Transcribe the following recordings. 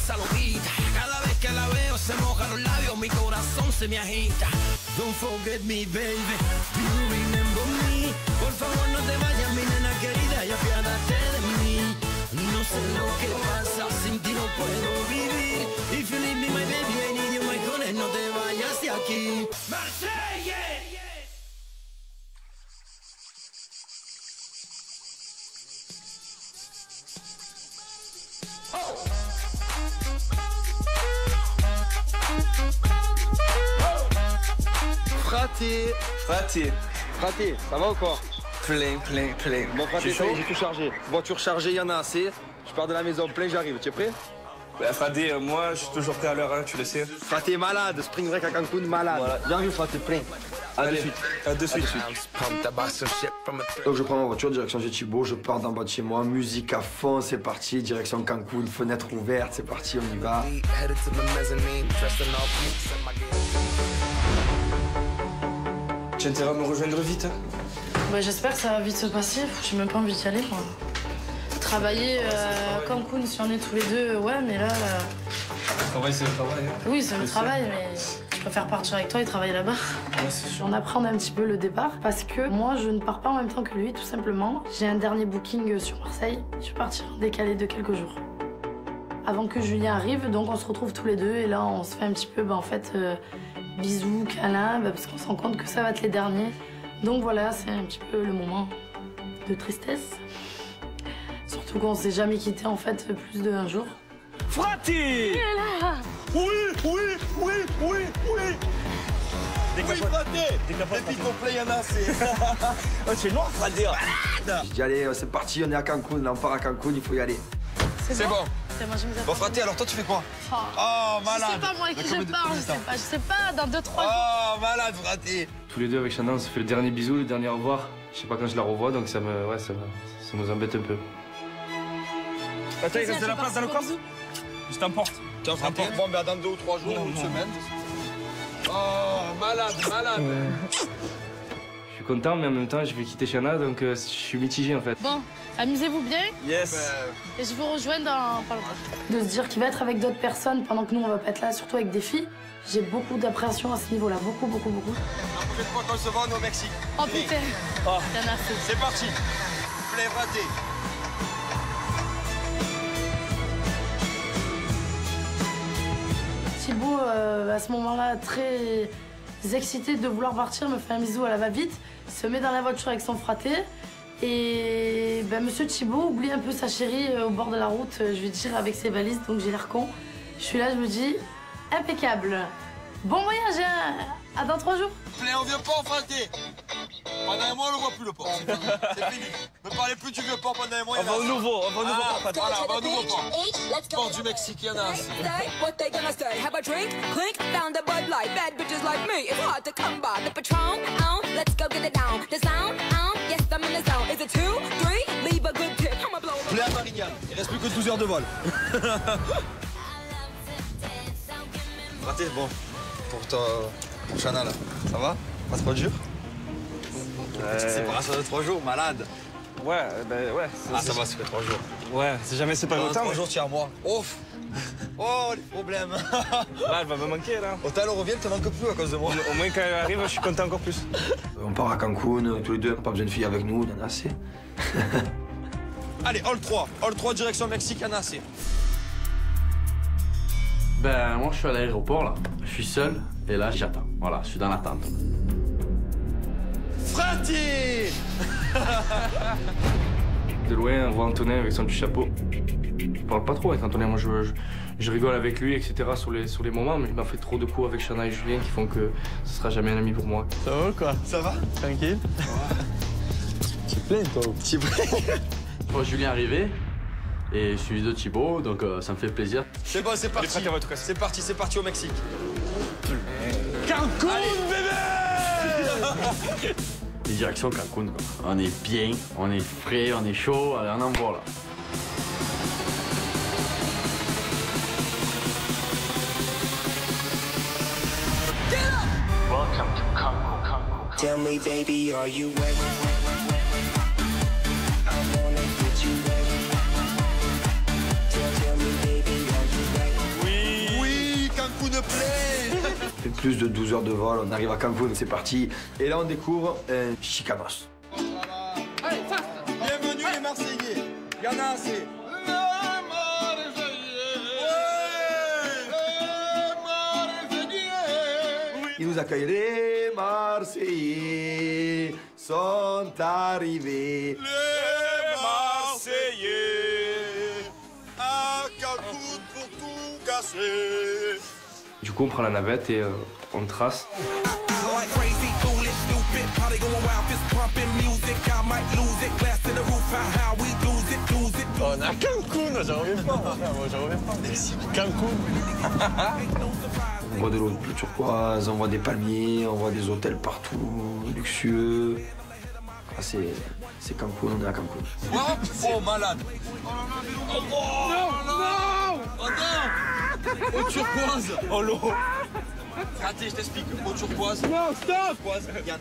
esa loquita. Cada vez que la veo se mojan los labios, mi corazón se me agita. Don't forget me, baby, do you remember me? Por favor no te vayas, mi nena querida, y apiádate de mí. No sé lo que pasa, sin ti no puedo vivir. If you leave me, my baby, I need you, my honey, no te vayas de aquí. Marsella. Fraté, ça va ou quoi? Plein. Bon, Fraté, ça y est, j'ai tout chargé. Voiture chargée, il y en a assez. Je pars de la maison plein, j'arrive. Tu es prêt? Bah, Fradé, moi, je suis toujours prêt à l'heure, hein, tu le sais. Fraté malade, spring break à Cancun malade. Voilà. J'arrive, Fraté, plein. Allez, de suite. Donc je prends ma voiture, direction chez Thibaut, je pars d'en bas de chez moi, musique à fond, c'est parti, direction Cancun, fenêtre ouverte, c'est parti, on y va. Tu as intérêt à me rejoindre vite, hein? Bah, j'espère que ça va vite se passer, j'ai même pas envie d'y aller, moi. Travailler à Cancun, si on est tous les deux, ouais, mais là... Le travail, c'est le travail, hein? Oui, c'est le travail, mais je préfère partir avec toi et travailler là-bas. Ouais, c'est sûr. On appréhende un petit peu le départ, parce que moi, je ne pars pas en même temps que lui, tout simplement. J'ai un dernier booking sur Marseille, je vais partir en décalé de quelques jours. Avant que Julien arrive, donc on se retrouve tous les deux, et là, on se fait un petit peu, en fait, bisous, câlins, parce qu'on se rend compte que ça va être les derniers. Donc voilà, c'est un petit peu le moment de tristesse. Surtout qu'on s'est jamais quitté en fait plus d'un jour. Fraté! Oui! Fraté! Les complet, il y en a assez. Oh, tu es noir, Fraté! Je dis allez, c'est parti, on est à Cancun, là, on part à Cancun, il faut y aller. C'est bon. C'est bon, je me Bon, Fraté, alors toi, tu fais quoi? Oh, malade! Je sais pas moi avec qui je parle, je sais pas, dans 2-3 jours. Oh, malade, Fraté! Tous les deux avec Shannon, on se fait le dernier bisou, le dernier au revoir. Je sais pas quand je la revois, donc ça nous embête un peu. Attends, il reste de la place dans le coffre? Je t'emporte. Tu es en train de bon, ben, dans 2 ou 3 jours ou une semaine. Oh, malade! Je suis content, mais en même temps, je vais quitter Shannon, donc je suis mitigé en fait. Bon, amusez-vous bien. Yes. Et je vous rejoins dans pas longtemps. De se dire qu'il va être avec d'autres personnes pendant que nous, on va pas être là, surtout avec des filles. J'ai beaucoup d'appréhension à ce niveau-là, beaucoup. La prochaine fois qu'on se voit, on est au Mexique. Oh putain. Oh. Bien, merci. C'est parti. Plein Fraté. Thibaut, à ce moment-là, très excité de vouloir partir, me fait un bisou à la va-vite, se met dans la voiture avec son fraté. Et monsieur Thibaut oublie un peu sa chérie au bord de la route, je vais dire, avec ses valises, donc j'ai l'air con. Je suis là, je me dis, impeccable. Bon voyage, hein. À dans 3 jours. Plein, on vient pas en Fraté. Pendant un mois, on ne voit plus le port. C'est fini. Ne parlez plus du vieux port pendant un mois. On va au nouveau port. Voilà, on va au nouveau port. Port du Mexique, il y en a assez. What they gonna say? Have a drink, clink, found a Bud Light. Bad bitches like me, it's hard to come by. The Patron, let's go get it down. The sound, yes, I'm in the zone. Is it 2, 3? Leave a good tip. I'ma blow. Plein à Marignane. Il reste plus que 12 heures de vol. Fraté, bon. Pour Chana, là. Ça va? Pas trop dur? Petite séparation de 3 jours, malade. Ouais, ouais. Ah, ça va, ça fait 3 jours. Ouais, c'est jamais séparé autant. 3 jours, tu es à moi. Ouf! Oh, les problèmes. Là, elle va me manquer, là. Autant elle revient, elle te manque plus à cause de moi. Au moins, quand elle arrive, je suis content encore plus. On part à Cancun, tous les deux. Pas besoin de filles avec nous, il y en a assez. Allez, Hall 3. Hall 3, direction Mexique, il y en a assez. Ben, moi, je suis à l'aéroport, là. Je suis seul, et là, j'attends. Voilà, je suis dans l'attente. Fraté! De loin, on voit Antonin avec son petit chapeau. Je parle pas trop avec Antonin, moi je rigole avec lui, etc. sur les moments, mais il m'a fait trop de coups avec Chana et Julien qui font que ce sera jamais un ami pour moi. Ça va quoi? Ça va? Tranquille? Tu te plains, toi? Tu te plains? Je vois Julien arriver, et je suis de Thibaut, donc ça me fait plaisir. C'est bon, c'est parti. C'est parti au Mexique. Cancun, bébé! Direction Cancun, quoi. On est bien, on est frais, on est chaud, allez, on envoie là. Welcome to Cancun. Tell me, baby, are you ready? I wanna get you ready. Tell me, baby, are you ready? fait plus de 12 heures de vol, on arrive à Cancun, c'est parti. Et là, on découvre un Chicanos. Allez, fast. Bienvenue les Marseillais. Il y en a assez. Il nous accueille. Les Marseillais sont arrivés. Les Marseillais à Cancun pour tout casser. Du coup, on prend la navette et on trace. On a Cancun, j'en reviens pas. Moi, j'en reviens pas. Cancun. On voit de l'eau bleu turquoise, on voit des palmiers, on voit des hôtels partout, luxueux. Ah, c'est Cancun, on est à Cancun. Oh, malade. Oh non, non. Oh non. Eau turquoise. Oh l'eau. Raté, je t'explique. Eau turquoise. Non, stop.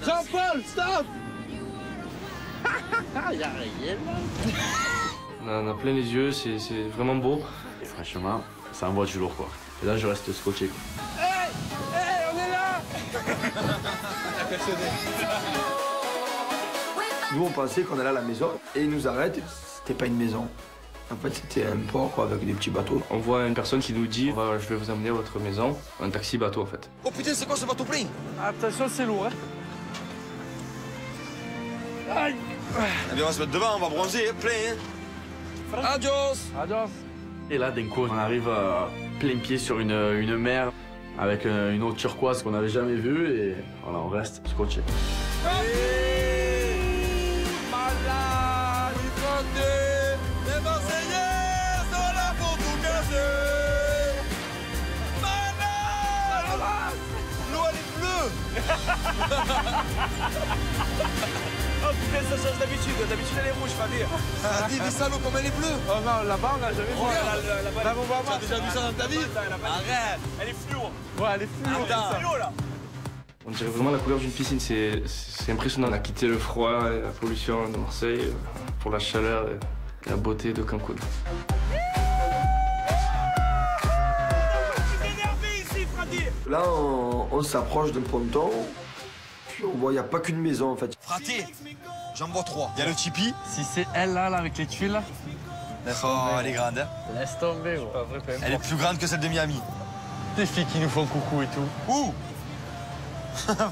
Jean-Paul, stop. On a plein les yeux, c'est vraiment beau. Et franchement, ça envoie du lourd quoi. Et là je reste scotché quoi. Hey, on est là. Nous, on pensait qu'on allait à la maison et ils nous arrêtent. C'était pas une maison. En fait, c'était un port quoi, avec des petits bateaux. On voit une personne qui nous dit je vais vous amener à votre maison, un taxi bateau en fait. Oh putain, c'est quoi ce bateau plein? Attention, c'est lourd, hein. Aïe. Eh bien, on va se mettre devant, on va bronzer, plein. Adios. Adios. Et là d'un coup on arrive plein pied sur une mer avec une eau turquoise qu'on n'avait jamais vue et voilà on reste scotché. Malade, les Marseillais sont là pour tout casser. Malade. L'eau elle est bleue. Oh putain, ça change d'habitude. D'habitude, elle est rouge, Fabien. Ah, dis ça, l'eau comme elle est bleue. Oh non, là-bas, on l'a jamais vu. Oh, Là, on va tu as déjà vu ça dans ta vie? Arrête. Elle est fluo. Ouais, elle est fluo. Attends. Fluo, là. On dirait vraiment la couleur d'une piscine, c'est impressionnant. On a quitté le froid et la pollution de Marseille pour la chaleur et la beauté de Cancun. Là, on s'approche d'un ponton. Puis on voit, il n'y a pas qu'une maison en fait. Fraté, j'en vois 3. Il y a le Tipeee. Si c'est elle là avec les tuiles, Oh, elle est grande. Hein. laisse tomber gros. Elle est plus grande que celle de Miami. Des filles qui nous font coucou et tout. Ouh.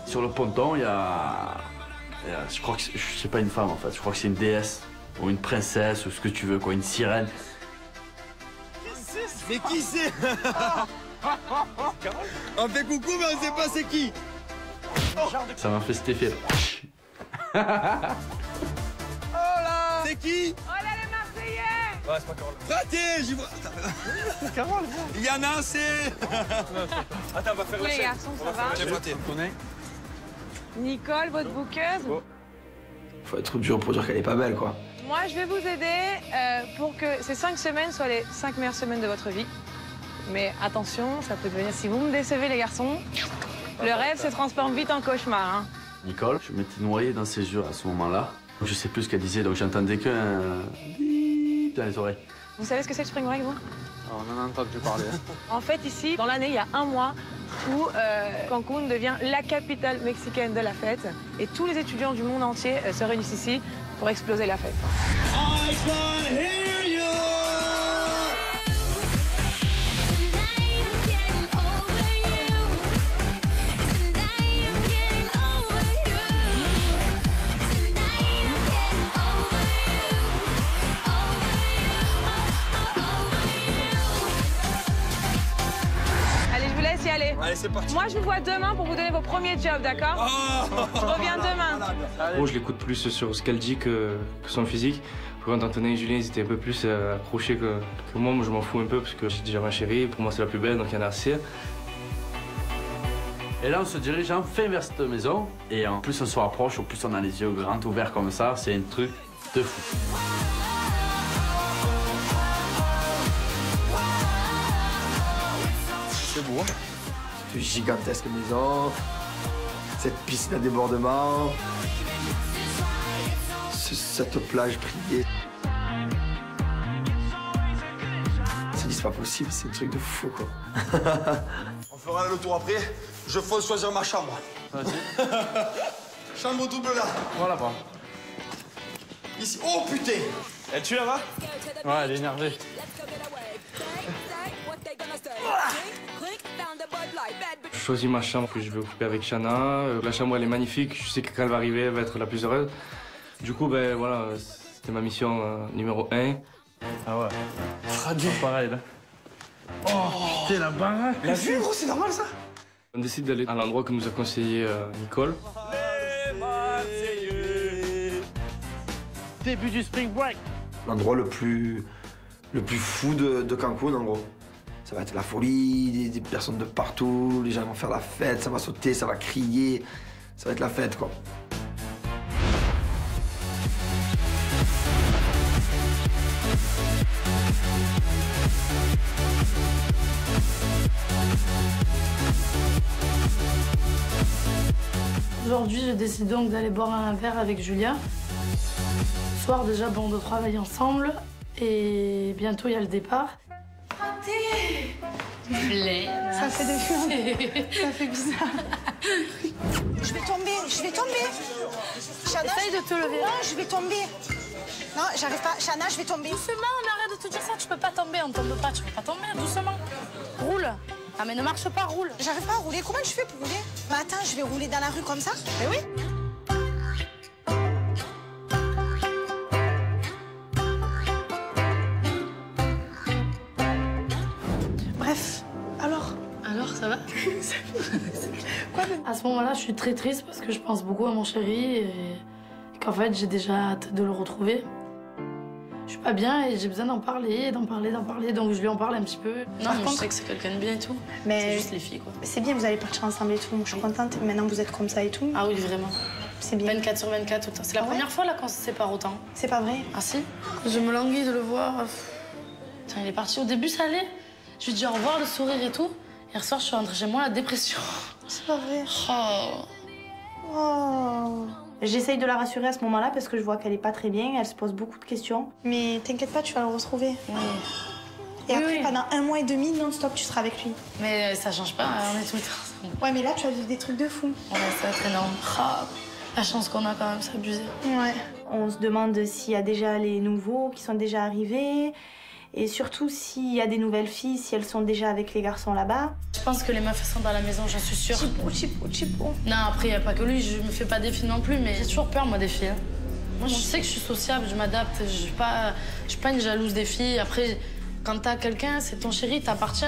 Sur le ponton il y a je crois que c'est pas une femme en fait, je crois que c'est une déesse ou une princesse ou ce que tu veux quoi, une sirène. Mais qui c'est? On fait coucou mais on sait pas c'est qui. Ça m'a fait cet effet. C'est qui? Oh là les Marseillais! Ouais, c'est pas Carole. Fraté, j'y vois. Carole, Il y en a assez. attends, on va faire Tous la les chaîne. garçons, ça va? J'ai fraté. Nicole, votre bouqueuse? Faut être dur pour dire qu'elle est pas belle quoi. Moi, je vais vous aider pour que ces 5 semaines soient les 5 meilleures semaines de votre vie. Mais attention, ça peut devenir... Si vous me décevez, les garçons, le rêve se transforme vite en cauchemar. Hein. Nicole, je m'étais noyé dans ses yeux à ce moment-là. Je sais plus ce qu'elle disait, donc j'entendais qu'un bip dans les oreilles. Vous savez ce que c'est le spring break, vous? On en a entendu parler. En fait, ici, dans l'année, il y a un mois où Cancun devient la capitale mexicaine de la fête. Et tous les étudiants du monde entier se réunissent ici pour exploser la fête. I can hear you. Allez, je vous laisse y aller. Allez, c'est parti. Moi, je vous vois demain pour vous donner vos premiers jobs, d'accord? Je reviens demain. Moi, je l'écoute plus sur ce qu'elle dit que son physique. Quand Antonin et Julien, ils étaient un peu plus accrochés que moi. Moi, je m'en fous un peu parce que j'ai déjà ma chérie. Pour moi, c'est la plus belle, donc il y en a assez. Et là, on se dirige enfin vers cette maison. Et en plus, on se rapproche, au plus on a les yeux grands ouverts comme ça. C'est un truc de fou. C'est beau. Cette gigantesque maison, cette piscine à débordement, cette plage privée. C'est pas possible, c'est un truc de fou quoi. On fera le tour après. Je faut choisir ma chambre. Vas-y. Chambre double là. Voilà, bas. Ici. Oh putain. Elle tue là-bas? Ouais, elle est énervée. Je choisis ma chambre que je vais occuper avec Shana. La chambre, elle est magnifique. Je sais que quand elle va arriver, elle va être la plus heureuse. Du coup, ben voilà, c'était ma mission numéro 1. Ah ouais. Pareil, là. Oh, putain, la baraque. La vue, gros, c'est normal ça? On décide d'aller à l'endroit que nous a conseillé Nicole. Les Marseillais. Début du spring break. L'endroit le plus fou de Cancun, en gros. Ça va être la folie, des personnes de partout, les gens vont faire la fête, ça va sauter, ça va crier. Ça va être la fête, quoi. Aujourd'hui, je décide donc d'aller boire un verre avec Julia. Ce soir, déjà, bon, on doit travailler ensemble. Et bientôt, il y a le départ. Raté. Ça fait des flammes. Ça fait bizarre. Je vais tomber, je vais tomber. Shana, essaye de te lever. Non, je vais tomber. Non, j'arrive pas. Shana, je vais tomber. Doucement, mais arrête de te dire ça. Tu peux pas tomber, on tombe pas. Tu peux pas tomber, doucement. Roule. Ah, mais ne marche pas, roule. J'arrive pas à rouler. Comment je fais pour rouler? Mais attends, je vais rouler dans la rue comme ça? Mais oui. Bref, alors? Alors, ça va? Quoi? À ce moment-là, je suis très triste parce que je pense beaucoup à mon chéri et qu'en fait, j'ai déjà hâte de le retrouver. Je suis pas bien et j'ai besoin d'en parler, donc je lui en parle un petit peu. Non, mais je sais que c'est quelqu'un de bien et tout. Mais c'est juste les filles, quoi. C'est bien, vous allez partir ensemble et tout. Je suis contente. Maintenant, vous êtes comme ça et tout. Ah oui, vraiment. C'est bien. 24 sur 24 tout le temps. C'est la première fois là qu'on se sépare autant. C'est pas vrai? Ah si? Je me languis de le voir. Putain, il est parti. Au début, ça allait. Je lui dis au revoir, le sourire et tout. Hier soir, je suis rentrée chez moi, la dépression. C'est pas vrai. Oh. Oh. J'essaye de la rassurer à ce moment-là parce que je vois qu'elle est pas très bien, elle se pose beaucoup de questions. Mais t'inquiète pas, tu vas le retrouver. Oui. Et après, pendant 1 mois et demi, non-stop, tu seras avec lui. Mais ça change pas, on est tout le temps ensemble. Ouais, mais là, tu vas vivre des trucs de fou. Ouais, ça va être énorme. Oh, la chance qu'on a quand même, c'est abusé. Ouais. On se demande s'il y a déjà les nouveaux qui sont déjà arrivés. Et surtout, s'il y a des nouvelles filles, si elles sont déjà avec les garçons là-bas. Je pense que les meufs sont dans la maison, j'en suis sûre. Chipo. Non, après, il n'y a pas que lui, je me fais pas des filles non plus, mais j'ai toujours peur, moi, des filles. Moi, je sais que je suis sociable, je m'adapte, je suis pas une jalouse des filles. Après, quand t'as quelqu'un, c'est ton chéri, t'appartient.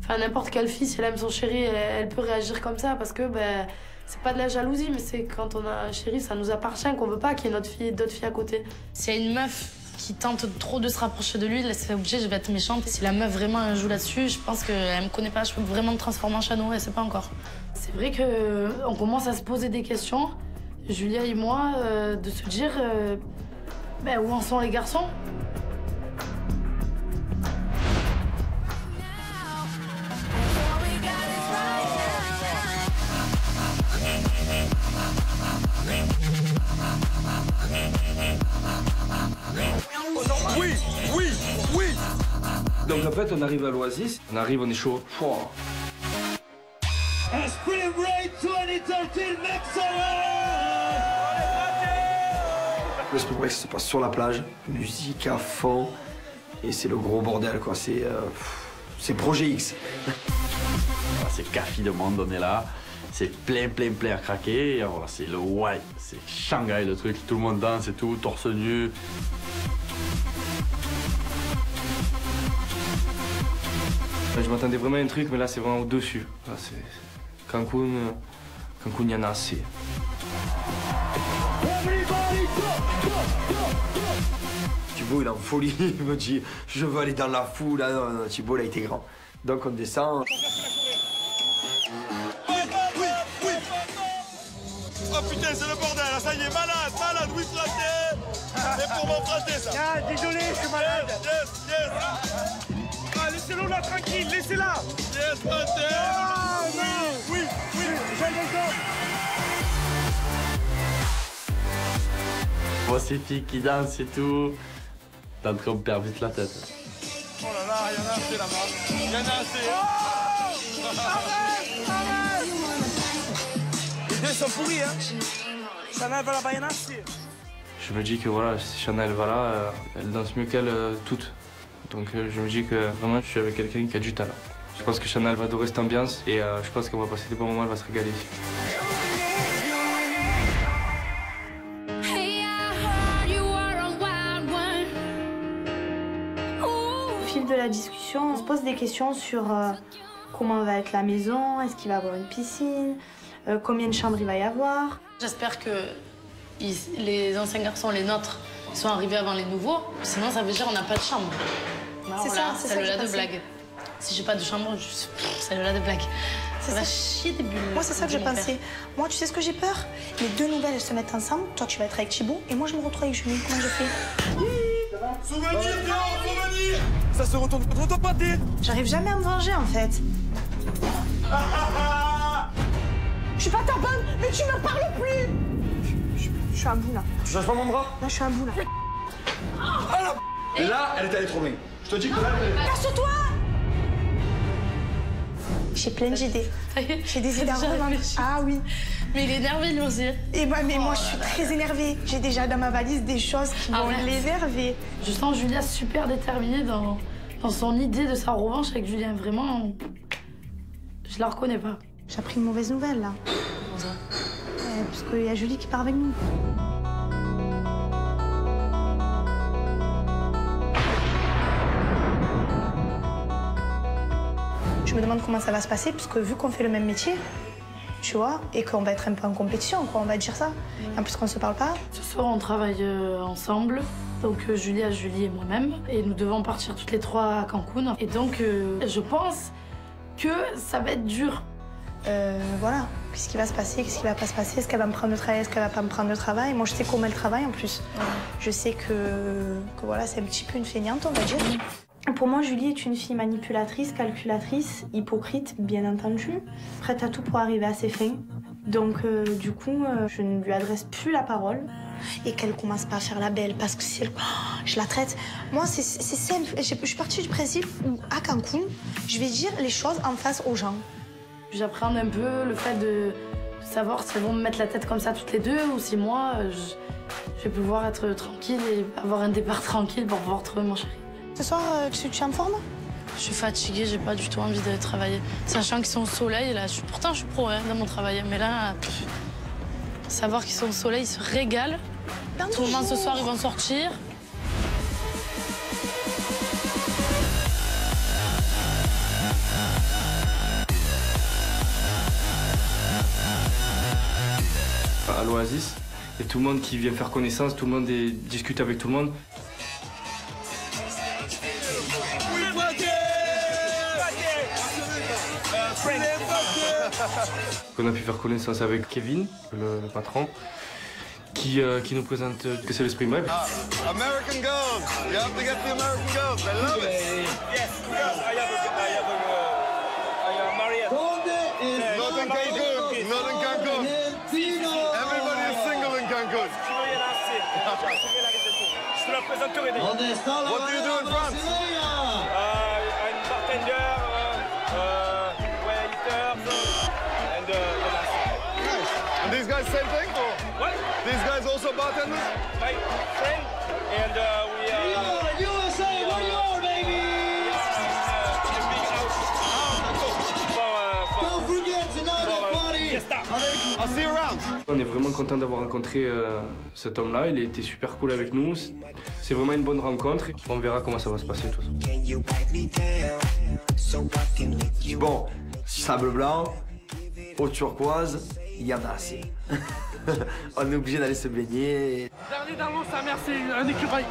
Enfin, n'importe quelle fille, si elle aime son chéri, elle peut réagir comme ça parce que, ben, c'est pas de la jalousie, mais c'est quand on a un chéri, ça nous appartient, qu'on veut pas qu'il y ait d'autres filles à côté. S'il y a une meuf qui tente trop de se rapprocher de lui, c'est obligé, je vais être méchante. Si la meuf vraiment joue là-dessus, je pense qu'elle me connaît pas, je peux vraiment me transformer en chat noir, elle sait pas encore. C'est vrai qu'on commence à se poser des questions, Julia et moi, de se dire ben, où en sont les garçons. Oui. Donc en fait, on arrive à l'Oasis, on est chaud. Oh. Spring Break 2013, Le Spring Break, ça se passe sur la plage, musique à fond, et c'est le gros bordel, quoi. C'est Projet X. C'est café de monde, on est là. C'est plein à craquer. Et voilà, c'est le white, c'est Shanghai le truc. Tout le monde danse et tout, torse nu. Je m'attendais vraiment à un truc, mais là, c'est vraiment au-dessus. Cancun, il y en a assez. Thibaut, il est en folie. Il me dit, je veux aller dans la foule. Non, Thibaut, il a été grand. Donc, on descend. Oui. Oh putain, c'est le bordel, là, ça y est, malade, oui, fraté. C'est pour mon fraté, ça. Ah, désolé, je suis malade. Yes. Ah, laissez-le là, tranquille, laissez-la. Yes, fraté. Ah, non. Oui, j'aime encore. Moi, ces filles qui dansent et tout. T'es en train de me perdre vite la tête. Oh là là, il y en a assez là-bas. Il y en a assez. Arrête. Ils sont pourris, hein. Chanel va la baïnasser. Je me dis que voilà, si Chanel va là, elle danse mieux qu'elle toutes. Donc je me dis que vraiment je suis avec quelqu'un qui a du talent. Je pense que Chanel va adorer cette ambiance et je pense qu'on va passer des bons moments, elle va se régaler. Au fil de la discussion, on se pose des questions sur comment va être la maison, est-ce qu'il va y avoir une piscine, combien de chambres il va y avoir. J'espère que les anciens garçons, les nôtres, sont arrivés avant les nouveaux. Sinon, ça veut dire qu'on n'a pas de chambre. C'est ça, c'est ça. Celle-là de blague. Si j'ai pas de chambre, celle-là de blague. Ça va chier des bulles. Moi, c'est ça que j'ai pensé. Moi, tu sais ce que j'ai peur? Les deux nouvelles, elles se mettent ensemble. Toi, tu vas être avec Thibaut et moi, je me retrouve avec Julie. Comment je fais? Souvenir, souvenir. Ça se retourne contre toi, pâté. J'arrive jamais à me venger, en fait. Je suis pas ta bonne, mais tu me parles plus. Je suis un bout, là. Tu changes pas mon bras? Là, je suis un bout, là. Et là, elle est allée trop loin. Je te dis que là, Casse-toi! J'ai plein d'idées. J'ai des idées à revendre. Ah oui. Mais il est énervé, lui aussi. Et bah, mais moi, je suis très énervée. J'ai déjà dans ma valise des choses qui vont l'énerver. Je sens Julia super déterminée dans son idée de sa revanche avec Julien. Vraiment, je la reconnais pas. J'ai appris une mauvaise nouvelle, là. Comment ça? Parce qu'il y a Julie qui part avec nous. Je me demande comment ça va se passer, parce que vu qu'on fait le même métier, tu vois, et qu'on va être un peu en compétition, quoi, on va dire ça. En plus qu'on se parle pas. Ce soir, on travaille ensemble. Donc Julia, Julie et moi-même. Et nous devons partir toutes les trois à Cancun. Et donc, je pense que ça va être dur. Voilà. Qu'est-ce qui va se passer, qu'est-ce qui va pas se passer, est-ce qu'elle va me prendre le travail, est-ce qu'elle va pas me prendre le travail. Moi, je sais comment elle travaille en plus. Je sais que voilà, c'est un petit peu une feignante, on va dire. Pour moi, Julie est une fille manipulatrice, calculatrice, hypocrite, bien entendu, prête à tout pour arriver à ses fins. Donc, du coup, je ne lui adresse plus la parole. Et qu'elle commence pas à faire la belle, parce que si elle... je la traite... Moi, c'est simple. Je suis partie du principe où, à Cancun, je vais dire les choses en face aux gens. J'appréhende un peu le fait de savoir si elles vont me mettre la tête comme ça toutes les deux ou si moi, je vais pouvoir être tranquille et avoir un départ tranquille pour pouvoir trouver mon chéri. Ce soir, tu es en forme? Je suis fatiguée, j'ai pas du tout envie d'aller travailler. Sachant qu'ils sont au soleil, là, pourtant je suis pro dans mon travail, mais là, savoir qu'ils sont au soleil, ils se régalent. Tout le monde ce soir, ils vont sortir. À l'Oasis, il y a tout le monde qui vient faire connaissance, tout le monde discute avec tout le monde. On a pu faire connaissance avec Kevin, le patron, qui nous présente que c'est le Spring Break. American girls, you have to get the American girls, I love it. Yes, I am Maria. Not in Cancun, not in Cancun. Everybody is single in Cancun. Je te la présenterai déjà. What do you do in France? I'm bartender, waiter, and Nice. And these guys same thing? What? These guys also bartenders? My friend, and we are... USA, where you are, baby? in a big house. Don't forget tonight at party. Fiesta. I'll see you around. On est vraiment content d'avoir rencontré cet homme-là, il a été super cool avec nous. C'est vraiment une bonne rencontre. On verra comment ça va se passer tout ça. Bon, sable blanc, eau turquoise, il y en a assez. On est obligé d'aller se baigner. Dernier dans l'eau, sa mère, c'est un écureuil.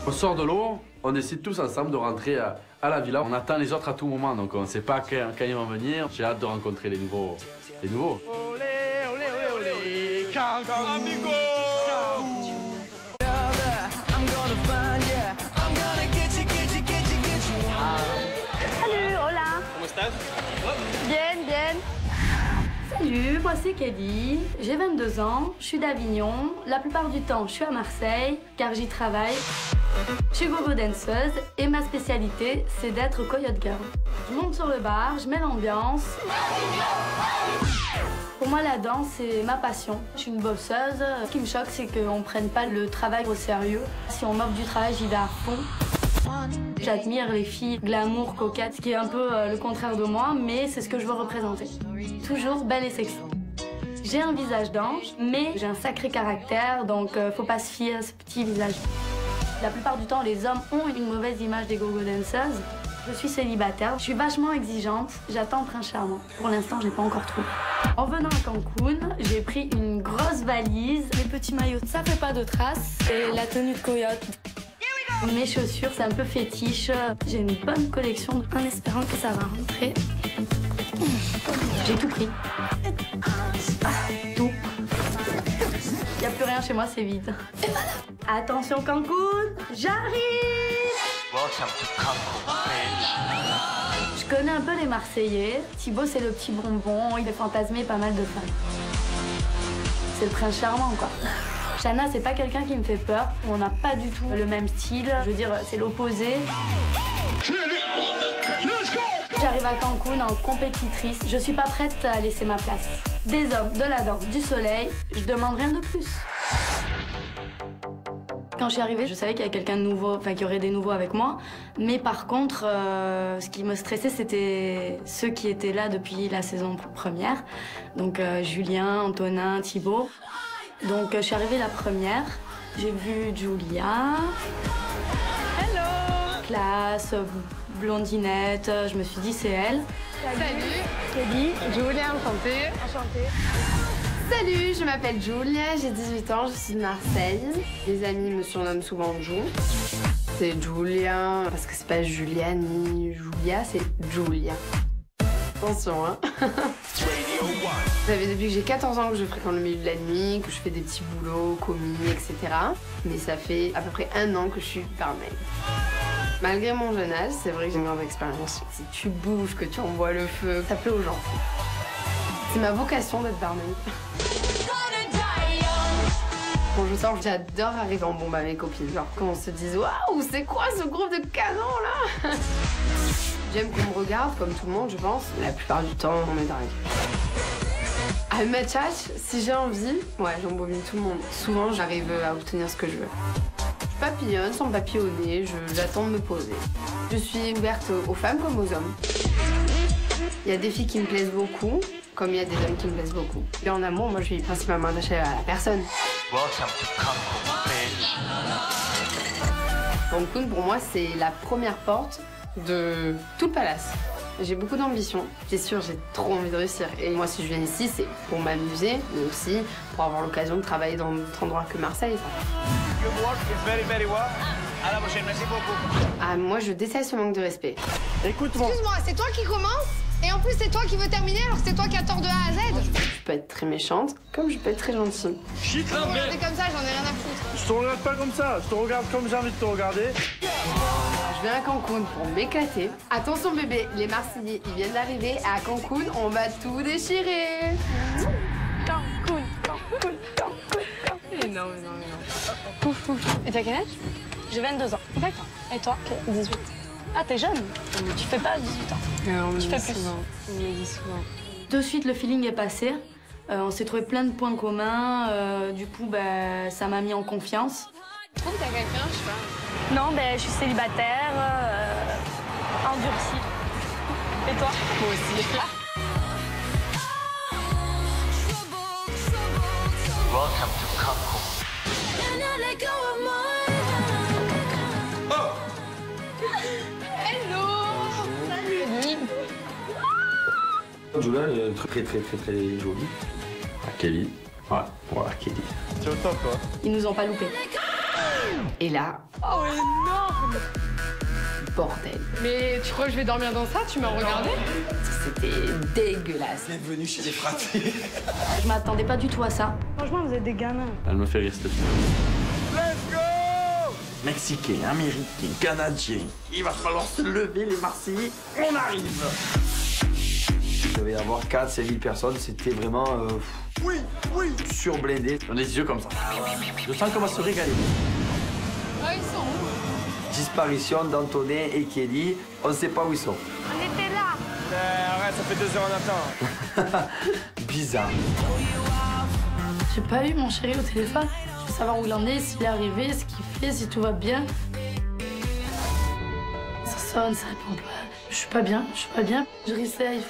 On sort de l'eau, on décide tous ensemble de rentrer à la villa. On attend les autres à tout moment, donc on ne sait pas quand ils vont venir. J'ai hâte de rencontrer les nouveaux. Olé, olé, olé, olé, Cancun, amigo. Salut, moi c'est Kelly, j'ai 22 ans, je suis d'Avignon. La plupart du temps, je suis à Marseille, car j'y travaille. Je suis gogo danseuse et ma spécialité, c'est d'être coyote girl. Je monte sur le bar, je mets l'ambiance. Pour moi, la danse, c'est ma passion. Je suis une bosseuse. Ce qui me choque, c'est qu'on ne prenne pas le travail au sérieux. Si on m'offre du travail, j'y vais à fond. J'admire les filles glamour, coquettes, ce qui est un peu le contraire de moi, mais c'est ce que je veux représenter. Toujours belle et sexy. J'ai un visage d'ange, mais j'ai un sacré caractère, donc faut pas se fier à ce petit visage. La plupart du temps, les hommes ont une mauvaise image des go-go danseuses. Je suis célibataire, je suis vachement exigeante, j'attends un prince charmant. Pour l'instant, j'ai pas encore trouvé. En venant à Cancun, j'ai pris une grosse valise, mes petits maillots, ça fait pas de traces, et la tenue de coyote. Mes chaussures, c'est un peu fétiche. J'ai une bonne collection en espérant que ça va rentrer. J'ai tout pris. Tout. Il n'y a plus rien chez moi, c'est vide. Et voilà. Attention Cancun, j'arrive! Je connais un peu les Marseillais. Thibaut, c'est le petit bonbon. Il fait fantasmer pas mal de femmes. C'est le prince charmant, quoi. Shanna, c'est pas quelqu'un qui me fait peur. On n'a pas du tout le même style. Je veux dire, c'est l'opposé. J'arrive à Cancun en compétitrice. Je suis pas prête à laisser ma place. Des hommes, de la danse, du soleil, je demande rien de plus. Quand je suis arrivée, je savais qu'il y avait quelqu'un de nouveau, enfin qu'il y aurait des nouveaux avec moi. Mais par contre, ce qui me stressait, c'était ceux qui étaient là depuis la saison première. Donc Julien, Antonin, Thibaut. Donc je suis arrivée la première. J'ai vu Julia. Hello. Classe, blondinette. Je me suis dit, c'est elle. Salut. Kelly, Julia, enchantée. Enchantée. Salut, je m'appelle Julia, j'ai 18 ans, je suis de Marseille. Les amis me surnomment souvent Ju. C'est Julia, parce que c'est pas Julia ni Julia, c'est Julia. Attention, hein. Ça fait depuis que j'ai 14 ans que je fréquente le milieu de la nuit, que je fais des petits boulots, commis, etc. Mais ça fait à peu près 1 an que je suis barmaid. Malgré mon jeune âge, c'est vrai que j'ai une grande expérience. Si tu bouges, que tu envoies le feu, ça plaît aux gens. C'est ma vocation d'être barmaid. Quand je sors, j'adore arriver en bombe avec mes copines. Genre quand on se dit waouh, c'est quoi ce groupe de canons là? J'aime qu'on me regarde comme tout le monde, je pense. La plupart du temps, on me drague. À ma tchatch, si j'ai envie, ouais, j'embobine tout le monde. Souvent, j'arrive à obtenir ce que je veux. Je papillonne sans papillonner, j'attends de me poser. Je suis ouverte aux femmes comme aux hommes. Il y a des filles qui me plaisent beaucoup, comme il y a des hommes qui me plaisent beaucoup. Et en amour, moi, je suis principalement attachée à la personne. Cancun, pour moi, c'est la première porte de tout le palace. J'ai beaucoup d'ambition. C'est sûr, j'ai trop envie de réussir. Et moi, si je viens ici, c'est pour m'amuser, mais aussi pour avoir l'occasion de travailler dans d'autres endroits que Marseille. À la prochaine, merci beaucoup. Ah, moi, je déteste ce manque de respect. Écoute-moi. Excuse-moi, c'est toi qui commence et en plus c'est toi qui veux terminer alors que c'est toi qui as tort de A à Z. Je peux être très méchante, comme je peux être très gentille. Chut, là, regardez comme ça, j'en ai rien à foutre. Je te regarde pas comme ça, je te regarde comme j'ai envie de te regarder. Je viens à Cancun pour m'éclater. Attention bébé, les Marseillais, ils viennent d'arriver. À Cancun, on va tout déchirer. Cancun, Cancun, Cancun. Mais non. Pouf, pouf. Et t'as quel âge? J'ai 22 ans. D'accord. Et toi? 18. Ah, t'es jeune. Tu fais pas 18 ans. Non, tu fais plus. On me dit souvent. De suite, le feeling est passé. On s'est trouvé plein de points communs. Du coup, ça m'a mis en confiance. Je trouve que t'as quelqu'un, je sais pas. Non, je suis célibataire, endurcie. Et toi? Moi aussi. Welcome to Cancun. Hello. Salut. Julia, elle est très jolie. Ah, Kelly. Ouais, voilà, Kelly. C'est au top, quoi. Ils nous ont pas loupés. Et là... Oh, énorme. Bordel. Mais tu crois que je vais dormir dans ça? Tu m'as regardé? C'était dégueulasse. Bienvenue chez les fratés. Je m'attendais pas du tout à ça. Franchement, vous êtes des gamins. Elle me fait rester. Let's go! Mexicain, américain, canadien. Il va falloir se lever, les Marseillais. On arrive! devait y avoir 4-5 000 personnes. C'était vraiment surblindé. On a les yeux comme ça. Je sens qu'on va se régaler. Ah, ils sont où? Disparition d'Antonin et Kelly. On ne sait pas où ils sont. On était là. Arrête, ça fait 2 heures en attend. Bizarre. J'ai pas eu mon chéri au téléphone. Je veux savoir où il en est, s'il est arrivé, ce qu'il fait, si tout va bien. Ça sonne, ça répond pas. Je suis pas bien, je suis pas bien. Je réessaye.